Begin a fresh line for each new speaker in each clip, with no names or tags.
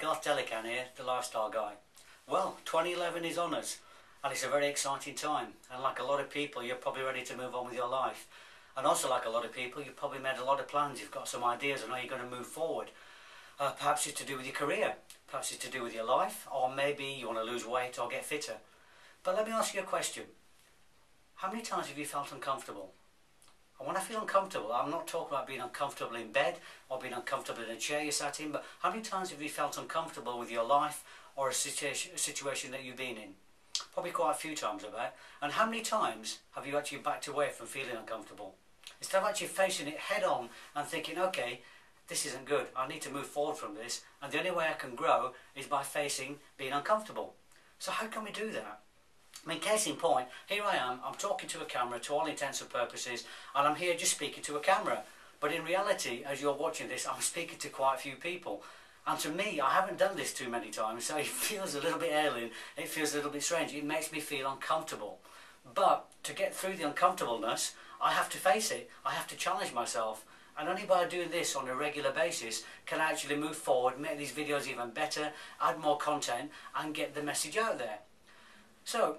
Garth Delican here, the Lifestyle Guy. Well, 2011 is on us, and it's a very exciting time. And like a lot of people, you're probably ready to move on with your life. And also like a lot of people, you've probably made a lot of plans, you've got some ideas on how you're going to move forward. Perhaps it's to do with your career, perhaps it's to do with your life, or maybe you want to lose weight or get fitter. But let me ask you a question. How many times have you felt uncomfortable? And when I feel uncomfortable, I'm not talking about being uncomfortable in bed or being uncomfortable in a chair you sat in, but how many times have you felt uncomfortable with your life or a situation that you've been in? Probably quite a few times, I bet. And how many times have you actually backed away from feeling uncomfortable? Instead of actually facing it head on and thinking, okay, this isn't good, I need to move forward from this, and the only way I can grow is by facing being uncomfortable. So how can we do that? I mean, case in point, here I am, I'm talking to a camera to all intents and purposes, and I'm here just speaking to a camera. But in reality, as you're watching this, I'm speaking to quite a few people. And to me, I haven't done this too many times, so it feels a little bit alien, it feels a little bit strange, it makes me feel uncomfortable. But to get through the uncomfortableness, I have to face it, I have to challenge myself. And only by doing this on a regular basis can I actually move forward, make these videos even better, add more content, and get the message out there. So,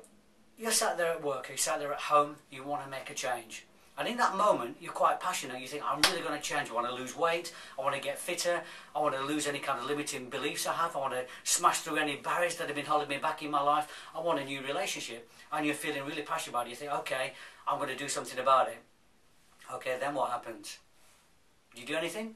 you're sat there at work, you're sat there at home, you want to make a change. And in that moment, you're quite passionate, you think, I'm really going to change, I want to lose weight, I want to get fitter, I want to lose any kind of limiting beliefs I have, I want to smash through any barriers that have been holding me back in my life, I want a new relationship. And you're feeling really passionate about it, you think, okay, I'm going to do something about it. Okay, then what happens? Do you do anything?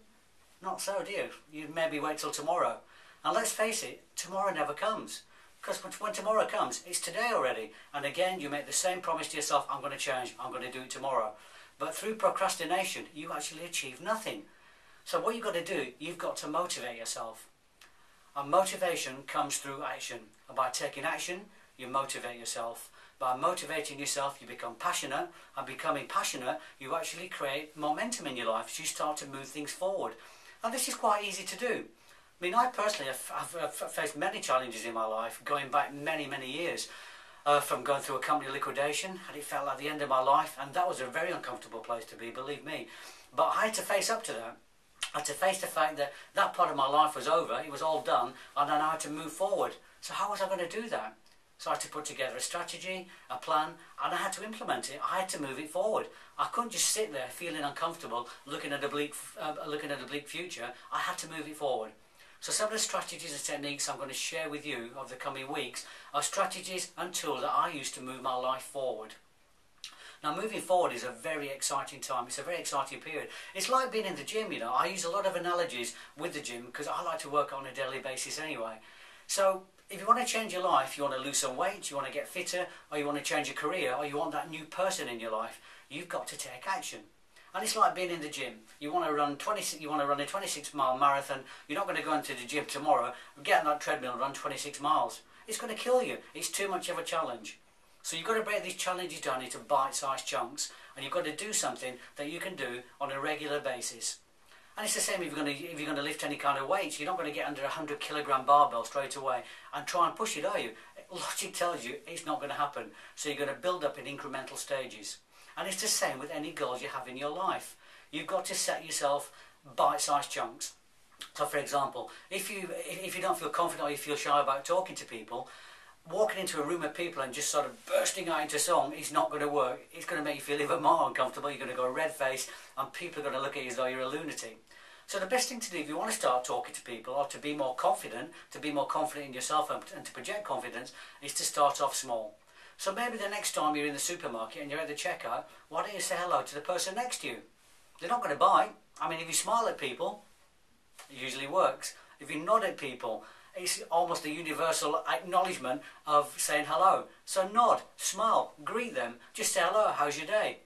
Not so, do you? You maybe wait till tomorrow. And let's face it, tomorrow never comes. Because when tomorrow comes, it's today already. And again, you make the same promise to yourself, I'm going to change, I'm going to do it tomorrow. But through procrastination, you actually achieve nothing. So what you've got to do, you've got to motivate yourself. And motivation comes through action. And by taking action, you motivate yourself. By motivating yourself, you become passionate. And becoming passionate, you actually create momentum in your life. So you start to move things forward. And this is quite easy to do. I mean, I personally have faced many challenges in my life, going back many, many years, from going through a company liquidation, and it felt like the end of my life, and that was a very uncomfortable place to be, believe me. But I had to face up to that. I had to face the fact that that part of my life was over, it was all done, and then I had to move forward. So how was I going to do that? So I had to put together a strategy, a plan, and I had to implement it. I had to move it forward. I couldn't just sit there feeling uncomfortable, looking at a bleak future. I had to move it forward. So some of the strategies and techniques I'm going to share with you over the coming weeks are strategies and tools that I use to move my life forward. Now, moving forward is a very exciting time. It's a very exciting period. It's like being in the gym, you know. I use a lot of analogies with the gym because I like to work on a daily basis anyway. So if you want to change your life, you want to lose some weight, you want to get fitter, or you want to change your career, or you want that new person in your life, you've got to take action. And it's like being in the gym. You want to run a 26-mile marathon. You're not going to go into the gym tomorrow, get on that treadmill and run 26 miles. It's going to kill you. It's too much of a challenge. So you've got to break these challenges down into bite-sized chunks, and you've got to do something that you can do on a regular basis. And it's the same if you're going to lift any kind of weights. You're not going to get under a 100-kilogram barbell straight away and try and push it, are you? Logic tells you it's not going to happen. So you're going to build up in incremental stages. And it's the same with any goals you have in your life. You've got to set yourself bite-sized chunks. So for example, if you don't feel confident or you feel shy about talking to people, walking into a room of people and just sort of bursting out into song is not going to work. It's going to make you feel even more uncomfortable. You're going to go red-faced and people are going to look at you as though you're a lunatic. So the best thing to do if you want to start talking to people or to be more confident in yourself and to project confidence, is to start off small. So maybe the next time you're in the supermarket and you're at the checkout, why don't you say hello to the person next to you? They're not going to buy. I mean, if you smile at people, it usually works. If you nod at people, it's almost a universal acknowledgement of saying hello. So nod, smile, greet them, just say hello, how's your day?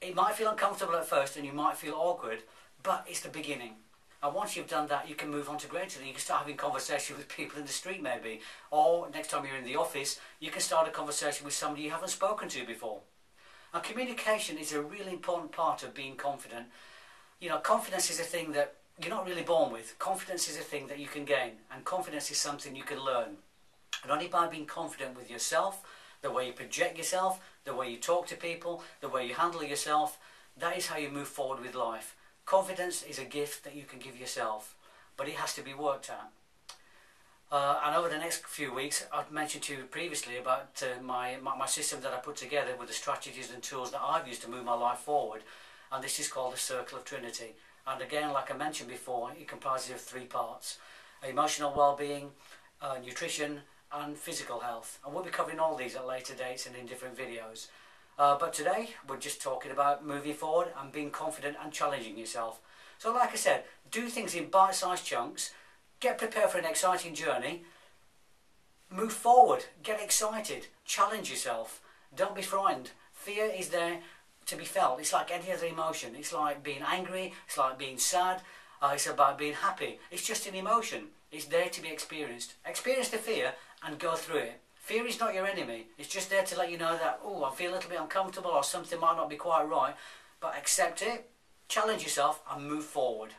It might feel uncomfortable at first and you might feel awkward, but it's the beginning. And once you've done that, you can move on to greater things. You can start having conversation with people in the street maybe. Or next time you're in the office, you can start a conversation with somebody you haven't spoken to before. And communication is a really important part of being confident. You know, confidence is a thing that you're not really born with. Confidence is a thing that you can gain. And confidence is something you can learn. And only by being confident with yourself, the way you project yourself, the way you talk to people, the way you handle yourself, that is how you move forward with life. Confidence is a gift that you can give yourself, but it has to be worked at. And over the next few weeks, I've mentioned to you previously about my system that I put together with the strategies and tools that I've used to move my life forward. And this is called the Circle of Trinity. And again, like I mentioned before, it comprises of 3 parts: emotional well-being, nutrition and physical health. And we'll be covering all these at later dates and in different videos. But today, we're just talking about moving forward and being confident and challenging yourself. So like I said, do things in bite-sized chunks. Get prepared for an exciting journey. Move forward. Get excited. Challenge yourself. Don't be frightened. Fear is there to be felt. It's like any other emotion. It's like being angry. It's like being sad. It's about being happy. It's just an emotion. It's there to be experienced. Experience the fear and go through it. Fear is not your enemy. It's just there to let you know that, oh, I feel a little bit uncomfortable or something might not be quite right. But accept it, challenge yourself and move forward.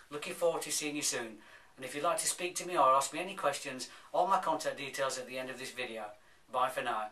Looking forward to seeing you soon. And if you'd like to speak to me or ask me any questions, all my contact details at the end of this video. Bye for now.